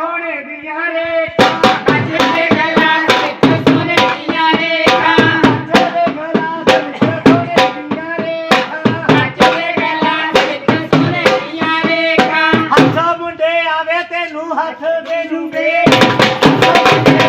ਸੋਨੇ ਦੀਆਂ ਰੇਖਾਂ ਕੱਚ ਦੇ ਗਲਾਸ ਵਿੱਚ ਸੋਨੇ ਦੀਆਂ ਰੇਖਾਂ ਕੱਚ ਦੇ ਗਲਾਸ ਵਿੱਚ ਸੋਨੇ ਦੀਆਂ ਰੇਖਾਂ ਕੱਚ ਦੇ ਗਲਾਸ ਵਿੱਚ ਸੋਨੇ ਦੀਆਂ ਰੇਖਾਂ ਹੱਥ ਮੁੰਡੇ ਆਵੇ ਤੈਨੂੰ ਹੱਥ ਦੇ ਨੂੰ ਵੇਖ